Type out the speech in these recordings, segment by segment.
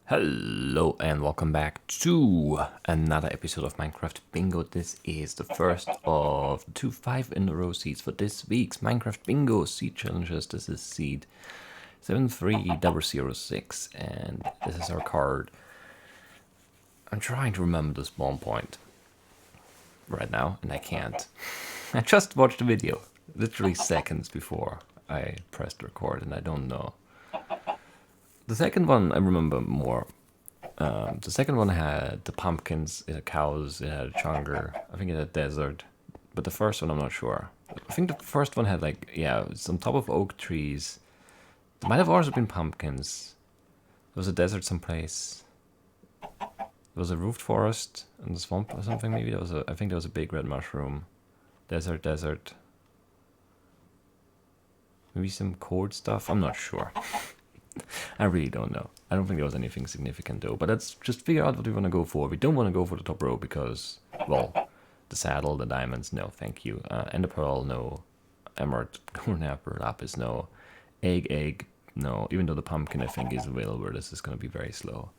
Hello and welcome back to another episode of Minecraft Bingo. This is the first of the 2 5-in-a-row seeds for this week's Minecraft Bingo seed challenges. This is seed 73006 and this is our card. I'm trying to remember the spawn point right now and I can't. I just watched the video literally seconds before I pressed record and I don't know. The second one I remember more. The second one had the pumpkins, it had cows, it had a chunger, I think it had desert. But the first one I'm not sure. I think the first one had it's on top of oak trees. There might have also been pumpkins. There was a desert someplace. There was a roofed forest in the swamp or something maybe. I think there was a big red mushroom. Desert. Maybe some cold stuff, I'm not sure. I really don't know. I don't think there was anything significant though, but let's just figure out what we want to go for. We don't want to go for the top row because, well, the saddle, the diamonds, no, thank you. Ender pearl, no. Emerald, golden apple, lapis, no. Egg, no. Even though the pumpkin, I think, is available, this is going to be very slow.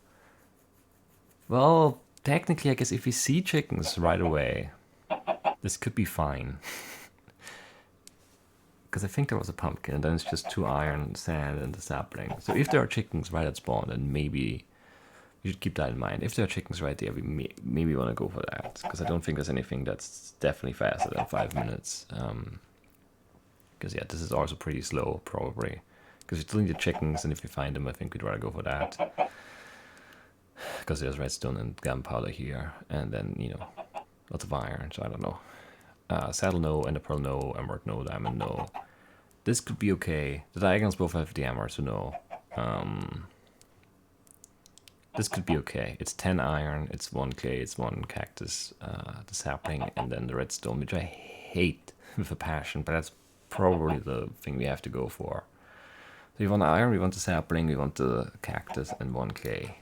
Well, technically, I guess if we see chickens right away, this could be fine. Because I think there was a pumpkin, and then it's just 2 iron, sand, and the sapling. So if there are chickens right at spawn, then maybe you should keep that in mind. If there are chickens right there, we maybe want to go for that. Because I don't think there's anything that's definitely faster than 5 minutes. Because yeah, this is also pretty slow, probably. Because we still need the chickens, and if we find them, I think we'd rather go for that. Because there's redstone and gunpowder here, and then, lots of iron, so I don't know. Saddle no, ender pearl no, emerald no, diamond no. This could be okay. The diagonals both have the emerald, so no. This could be okay. It's 10 iron, it's 1 clay, it's 1 cactus, the sapling, and then the redstone, which I hate with a passion, but that's probably the thing we have to go for. So we want the iron, we want the sapling, we want the cactus, and 1 clay.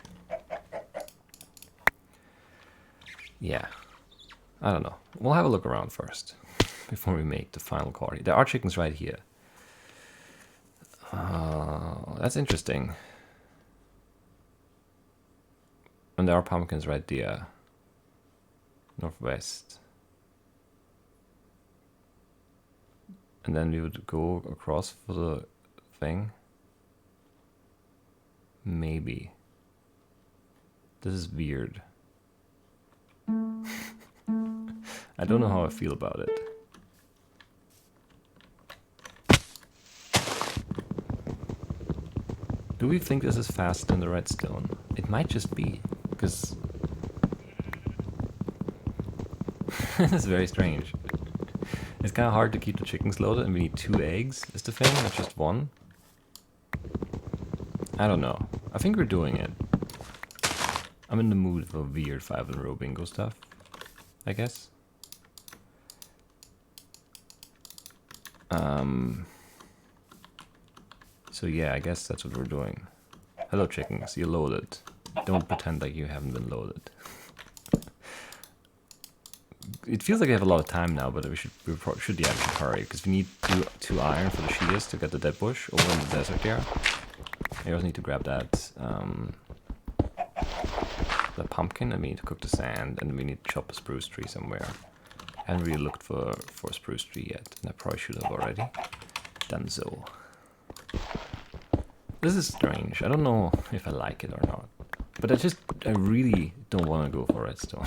Yeah. I don't know. We'll have a look around first before we make the final call. There are chickens right here. That's interesting. And there are pumpkins right there. Northwest. And then we would go across for the thing. Maybe. This is weird. I don't know how I feel about it. Do we think this is faster than the redstone? It might just be, because it's very strange. It's kind of hard to keep the chickens loaded, and we need 2 eggs is the thing, not just 1. I don't know. I think we're doing it. I'm in the mood for weird 5-in-a-row bingo stuff, I guess. So yeah, I guess that's what we're doing. Hello chickens, you're loaded. Don't pretend like you haven't been loaded. It feels like we have a lot of time now, but we should hurry, because we need 2 iron for the shears to get the dead bush over in the desert there. I also need to grab that the pumpkin, and we need to cook the sand, and we need to chop a spruce tree somewhere. I haven't really looked for a spruce tree yet, and I probably should have already done so. This is strange. I don't know if I like it or not. But I really don't want to go for redstone.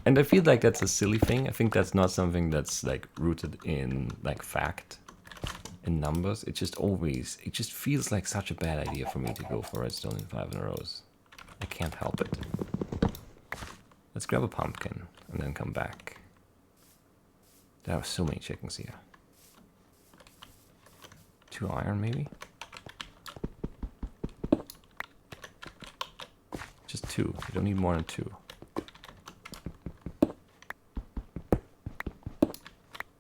And I feel like that's a silly thing. I think that's not something that's like rooted in like fact, in numbers. It just feels like such a bad idea for me to go for redstone in 5-in-a-rows. I can't help it. Let's grab a pumpkin and then come back. There are so many chickens here. 2 iron, maybe? Just 2. You don't need more than 2.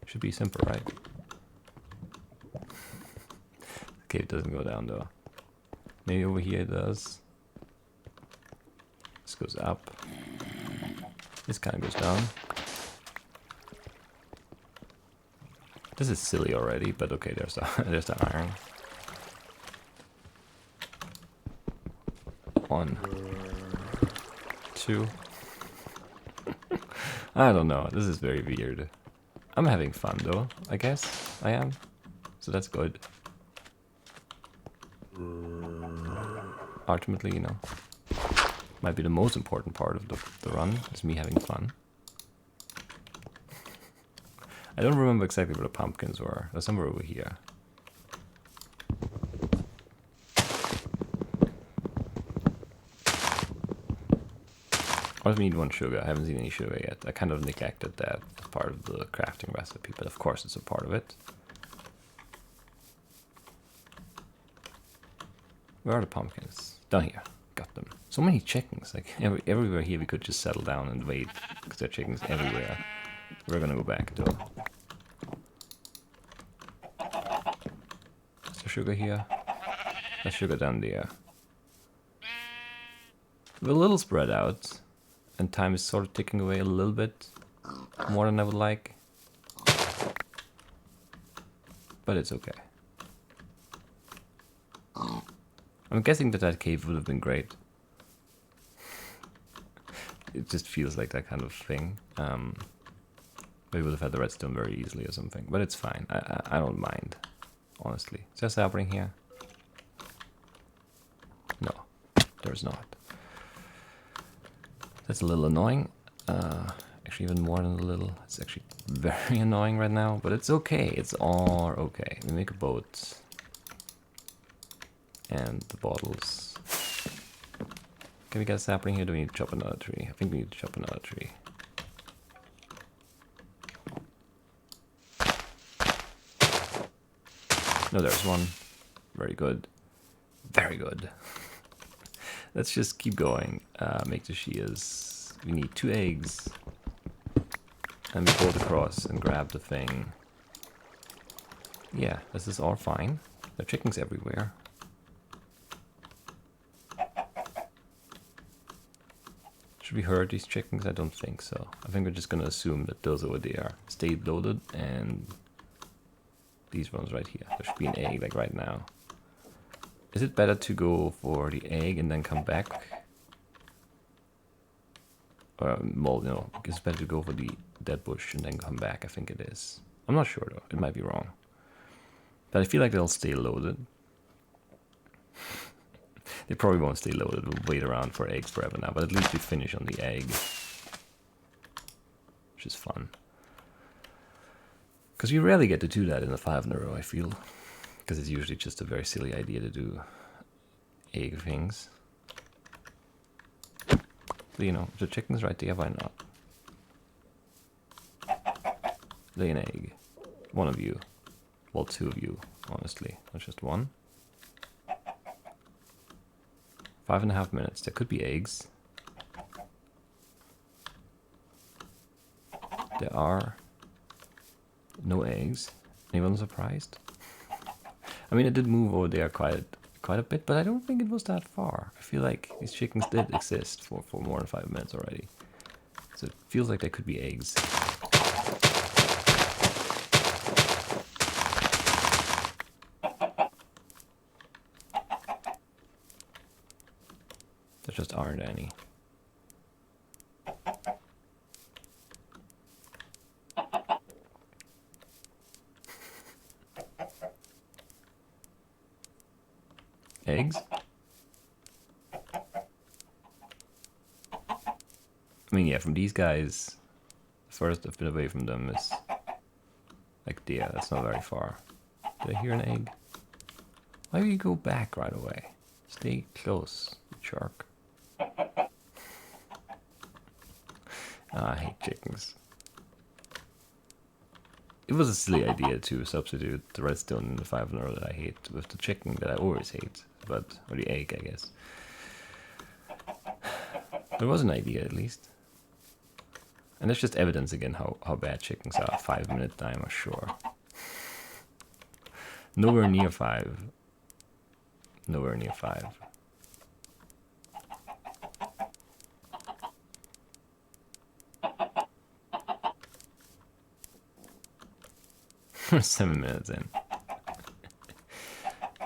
Should be simple, right? The cave doesn't go down, though. Maybe over here it does. This goes up. This kind of goes down. This is silly already, but okay, there's the iron. 1, 2. I don't know. This is very weird. I'm having fun though, I guess. I am. So that's good. Ultimately, you know, might be the most important part of the run, is me having fun. I don't remember exactly where the pumpkins were. They're somewhere over here. I also need 1 sugar. I haven't seen any sugar yet. I kind of neglected that part of the crafting recipe, but of course it's a part of it. Where are the pumpkins? Down here. Got them. So many chickens. Like everywhere here we could just settle down and wait, because there are chickens everywhere. We're gonna go back though. Is there sugar here? There's sugar down there. We're a little spread out, and time is sort of ticking away a little bit more than I would like. But it's okay. I'm guessing that cave would have been great. It just feels like that kind of thing. We would have had the redstone very easily or something, but it's fine. I don't mind, honestly. Is there sapling here? No, there's not. That's a little annoying. Actually, even more than a little. It's actually very annoying right now, but it's okay. It's all okay. We make a boat. And the bottles. Can we get a sapling here? Do we need to chop another tree? I think we need to chop another tree. No, there's one. Very good. Very good. Let's just keep going. Make the shears. We need 2 eggs. And we bolt across and grab the thing. Yeah, this is all fine. There are chickens everywhere. Should we hurt these chickens? I don't think so. I think we're just gonna assume that those over there stay loaded, and these ones right here. There should be an egg like right now. Is it better to go for the egg and then come back? Well, no, it's better to go for the dead bush and then come back. I think it is. I'm not sure though. It might be wrong. But I feel like they'll stay loaded. They probably won't stay loaded. We'll wait around for eggs forever now. But at least we finish on the egg. Which is fun. Because we rarely get to do that in a 5 in a row, I feel. Because it's usually just a very silly idea to do egg things. So, you know, the chicken's right there, why not? Lay an egg. 1 of you. Well, 2 of you, honestly. Not just 1. 5.5 minutes. There could be eggs. There are no eggs. Anyone surprised? I mean, it did move over there quite a bit, but I don't think it was that far. I feel like these chickens did exist for more than 5 minutes already. So it feels like there could be eggs. There just aren't any. Eggs? I mean, yeah, from these guys, the furthest I've been away from them is like there. That's not very far. Did I hear an egg? Why do you go back right away? Stay close, you shark. I hate chickens. It was a silly idea to substitute the redstone in the 5 in a row that I hate with the chicken that I always hate, or the egg, I guess. It was an idea, at least. And that's just evidence again how bad chickens are. 5-minute timer, sure. Nowhere near 5. Nowhere near 5. We're 7 minutes in.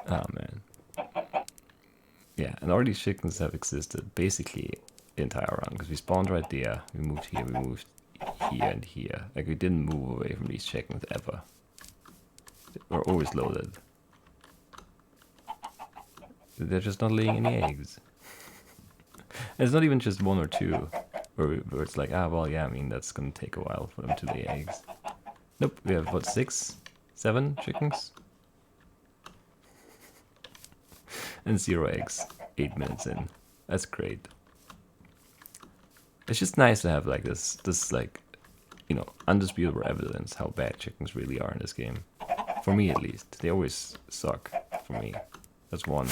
Oh man. Yeah, And all these chickens have existed basically the entire run, because we spawned right there, we moved here, we moved here and here. Like, we didn't move away from these chickens ever. They were always loaded. They're just not laying any eggs. And it's not even just one or two, where it's like, ah, well, yeah, I mean, that's gonna take a while for them to lay eggs. Nope, we have, what, 6? 7 chickens? And 0 eggs, 8 minutes in. That's great. It's just nice to have like this like, you know, undisputable evidence how bad chickens really are in this game. For me, at least. They always suck, for me. That's one.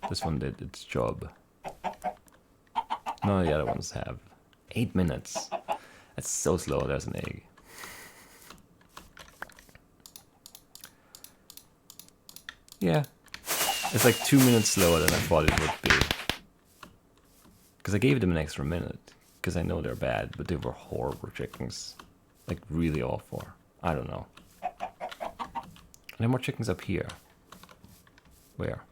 This one did its job. None of the other ones have. 8 minutes. That's so slow, there's an egg. Yeah. It's like 2 minutes slower than I thought it would be. Because I gave them an extra minute. Because I know they're bad, but they were horrible chickens. Like, really awful. I don't know. Are there more chickens up here? Where?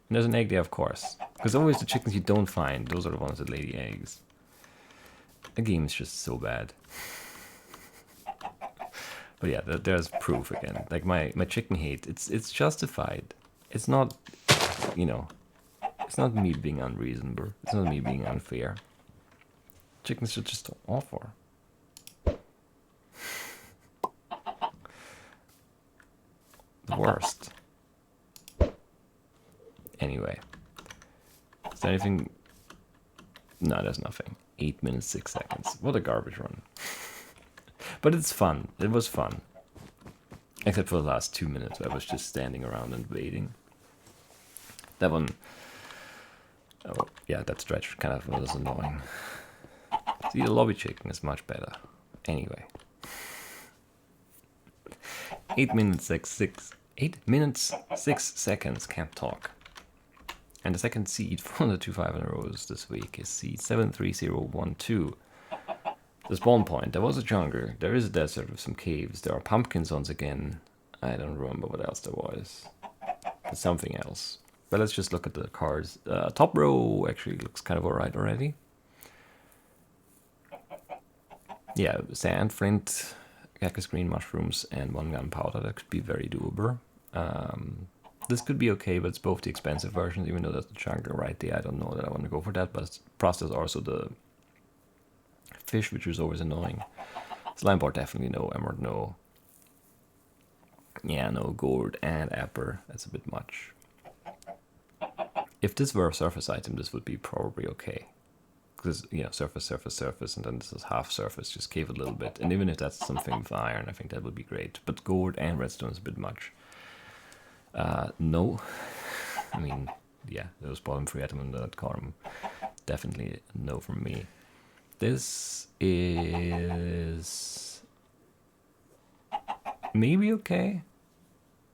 And there's an egg there, of course. Because always the chickens you don't find, those are the ones that lay the eggs. The game is just so bad. But yeah, there's proof again. Like my chicken hate, it's justified. It's not, you know, it's not me being unreasonable. It's not me being unfair. Chickens are just awful. The worst. Anyway. Is there anything? No, there's nothing. 8 minutes, 6 seconds. What a garbage run. But it's fun. It was fun. Except for the last 2 minutes where I was just standing around and waiting. That one... Oh, yeah, that stretch kind of was annoying. See, the lobby chicken is much better. Anyway. 8 minutes, 8 minutes, 6 seconds, can't talk. And the second seed for the 2-5 rows this week is seed 73012. The spawn point, there was a jungle, there is a desert with some caves, there are pumpkin zones again. I don't remember what else there was. But something else. But let's just look at the cards. Top row actually looks kind of alright already. Yeah, sand, flint, cactus green, mushrooms, and 1 gunpowder. That could be very doable. This could be okay, but it's both the expensive versions, even though there's the jungle right there. I don't know that I want to go for that, but plus there's also the fish, which is always annoying. Slime board, definitely no. Emerald, no. Yeah, no. Gold and apple, that's a bit much. If this were a surface item, this would be probably okay. Because, you know, surface, surface, surface, and then this is half surface, just cave a little bit. And even if that's something with iron, I think that would be great. But gold and redstone is a bit much. No. I mean, yeah, those bottom 3 items in that column. Definitely no from me. This is maybe okay.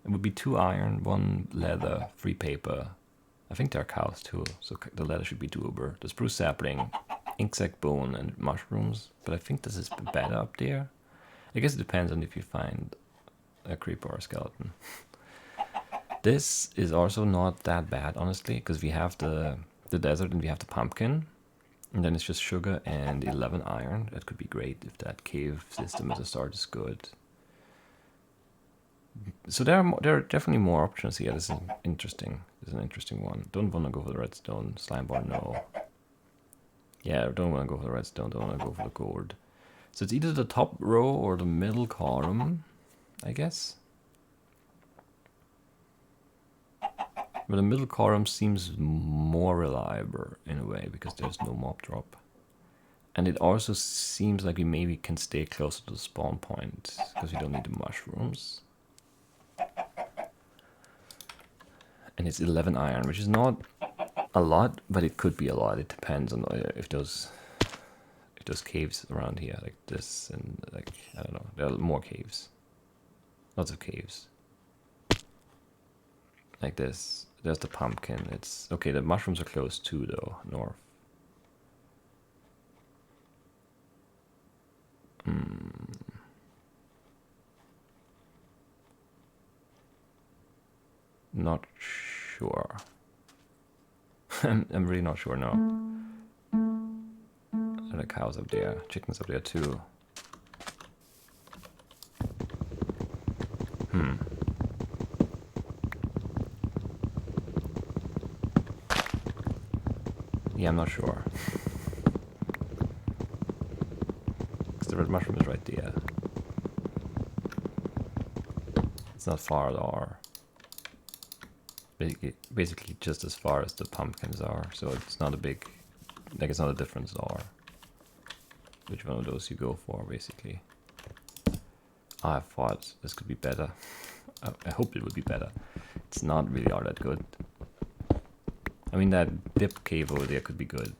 It would be 2 iron, 1 leather, 3 paper. I think there are cows too, so the leather should be doable. The spruce sapling, insect bone, and mushrooms. But I think this is better up there. I guess it depends on if you find a creeper or a skeleton. This is also not that bad, honestly, because we have the desert and we have the pumpkin. And then it's just sugar and 11 iron. That could be great if that cave system as a start is good. So there are definitely more options here. This is interesting. This is an interesting one. Don't want to go for the redstone. Slime bar, no. Yeah, don't want to go for the redstone. Don't want to go for the gold. So it's either the top row or the middle column, I guess. But the middle column seems more reliable in a way because there's no mob drop. And it also seems like we maybe can stay closer to the spawn point because we don't need the mushrooms. And it's 11 iron, which is not a lot, but it could be a lot. It depends on if those caves around here, like this, and like, I don't know, there are more caves. Lots of caves. Like this. There's the pumpkin. It's okay, the mushrooms are close too though, north. not sure. I'm really not sure, no. There are cows up there, chickens up there too. Yeah, I'm not sure. Because the red mushroom is right there. It's not far at all. Basically just as far as the pumpkins are, so it's not a big, like it's not a difference at all. Which one of those you go for, basically. I thought this could be better. I hoped it would be better. It's not really all that good. I mean, that dip cave over there could be good.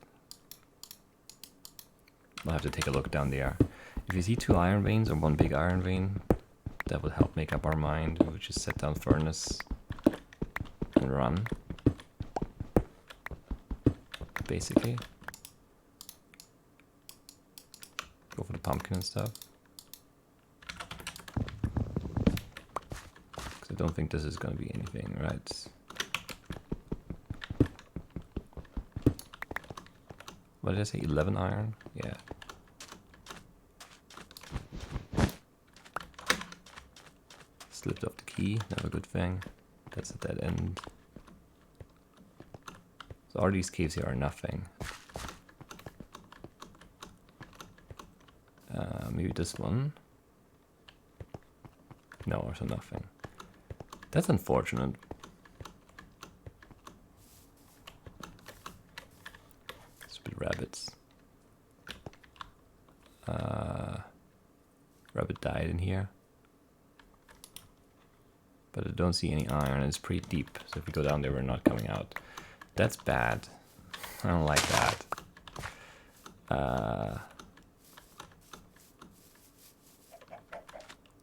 I'll have to take a look down there. If you see 2 iron veins or 1 big iron vein, that would help make up our mind. We would just set down furnace and run. Basically. Go for the pumpkin and stuff. Because I don't think this is going to be anything, right? What did I say? 11 iron? Yeah. Slipped off the key. Never a good thing. That's a dead end. So all these caves here are nothing. Maybe this one? No, also nothing. That's unfortunate. Stupid rabbits. Rabbit died in here. But I don't see any iron. It's pretty deep, so if we go down there, we're not coming out. That's bad. I don't like that.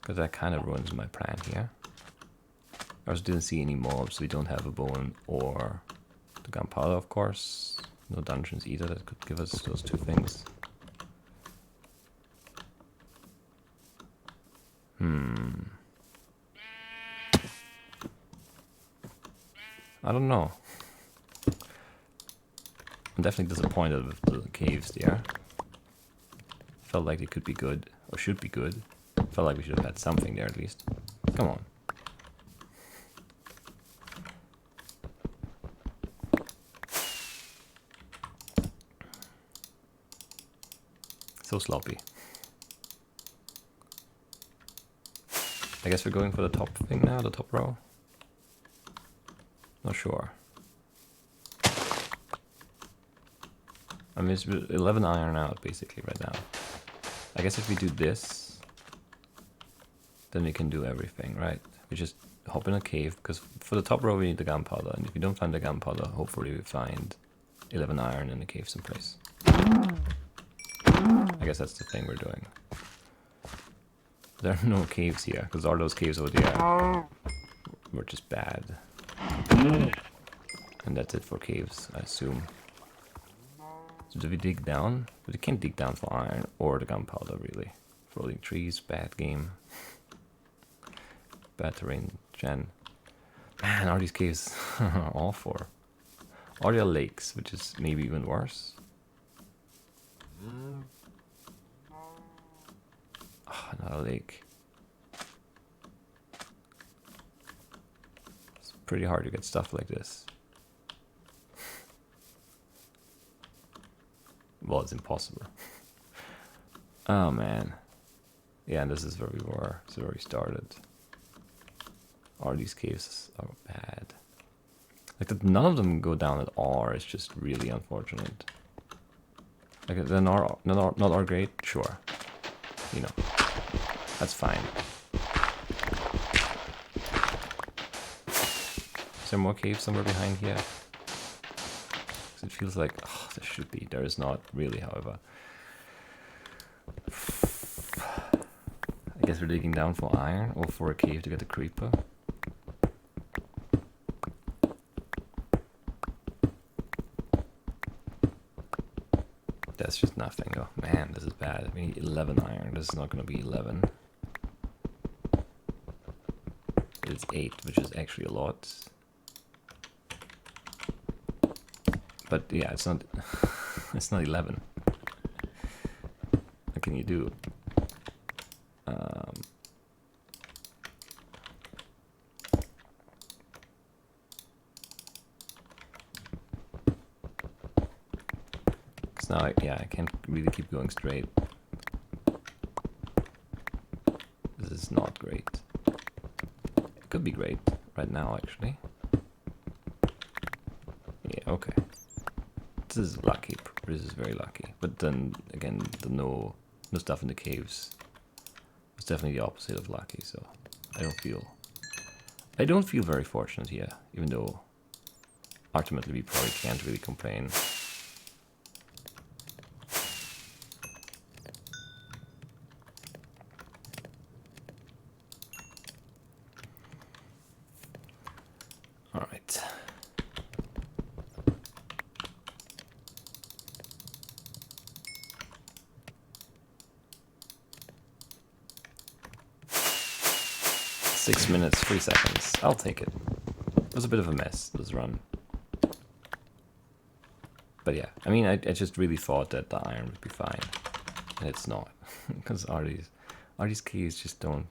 Because that kind of ruins my plan here. I also didn't see any mobs, so we don't have a bone or the gunpowder, of course. No dungeons either that could give us those 2 things. I don't know. I'm definitely disappointed with the caves there. Felt like it could be good, or should be good. Felt like we should have had something there at least. Come on. So sloppy. I guess we're going for the top thing now, the top row. Not sure. I mean, it's 11 iron out basically right now. I guess if we do this, then we can do everything, right? We just hop in a cave, because for the top row we need the gunpowder, and if we don't find the gunpowder, hopefully we find 11 iron in the cave someplace. I guess that's the thing we're doing. There are no caves here, because all those caves over there were just bad. And that's it for caves, I assume. So do we dig down? But we can't dig down for iron or the gunpowder, really. Floating trees, bad game. Bad terrain, Gen. Man, all these caves are awful. Or there are lakes, which is maybe even worse. Oh, another lake. It's pretty hard to get stuff like this. Well, it's impossible. Oh man. Yeah, and this is where we were. This is where we started. All these caves are bad. Like that, none of them go down at all. It's just really unfortunate. Like they're not all great. Sure, you know, that's fine. Is there more caves somewhere behind here? It feels like, oh, there should be. There is not really, however. I guess we're digging down for iron or for a cave to get the creeper. That's just nothing. Oh man, this is bad. We need 11 iron. This is not going to be 11. It's 8, which is actually a lot. But yeah, it's not. It's not 11. What can you do? Because now, I can't really keep going straight. This is not great. It could be great right now, actually. Yeah, okay. This is lucky. This is very lucky. But then again, the no stuff in the caves is definitely the opposite of lucky. So I don't feel very fortunate here, even though ultimately we probably can't really complain. All right. Six minutes, 3 seconds. I'll take it. It was a bit of a mess, this run. But yeah, I mean, I just really thought that the iron would be fine. And it's not. Because Artie's keys just don't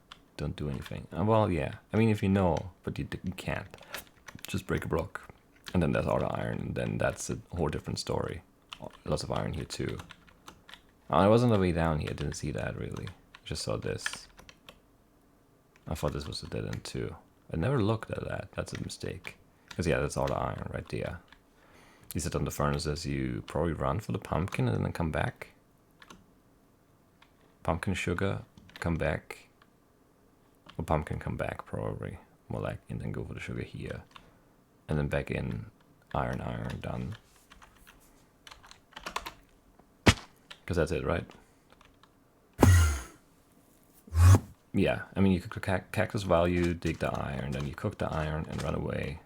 do anything. Well, yeah. I mean, if you know, but you can't. Just break a block. And then there's all the iron, and then that's a whole different story. Lots of iron here too. I was on the way down here, didn't see that really. Just saw this. I thought this was a dead end too. I never looked at that. That's a mistake. Because yeah, that's all the iron right there. You sit on the furnaces, you probably run for the pumpkin and then come back. Pumpkin sugar, come back. Or pumpkin, come back probably. More like, and then go for the sugar here. And then back in, iron, done. Because that's it, right? Yeah, I mean, you could cactus while you dig the iron, then you cook the iron and run away.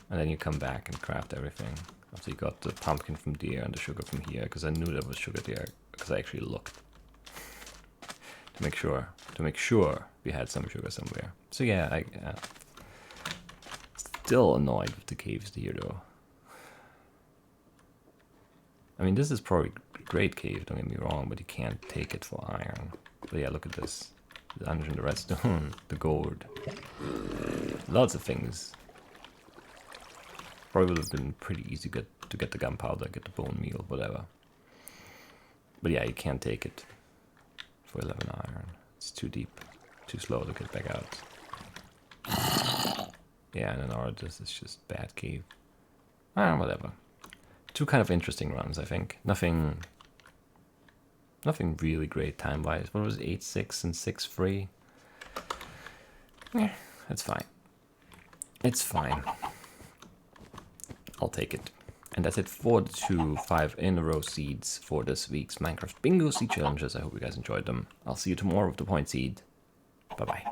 And then you come back and craft everything. After you got the pumpkin from there and the sugar from here, because I knew there was sugar there, because I actually looked. To make sure we had some sugar somewhere. So yeah, I still annoyed with the caves here though. I mean, this is probably a great cave, don't get me wrong, but you can't take it for iron. But yeah, look at this. The dungeon, the redstone, the gold. Lots of things. Probably would have been pretty easy to get the gunpowder, get the bone meal, whatever. But yeah, you can't take it for 11 iron. It's too deep, too slow to get back out. Yeah, and then this is just bad cave. Whatever. Two kind of interesting runs, I think. Nothing really great time-wise. What was it, 8-6 and 6-3? Yeah, it's fine. It's fine. I'll take it. And that's it for the 2 5-in-a-row seeds for this week's Minecraft Bingo Seed Challenges. I hope you guys enjoyed them. I'll see you tomorrow with the point seed. Bye-bye.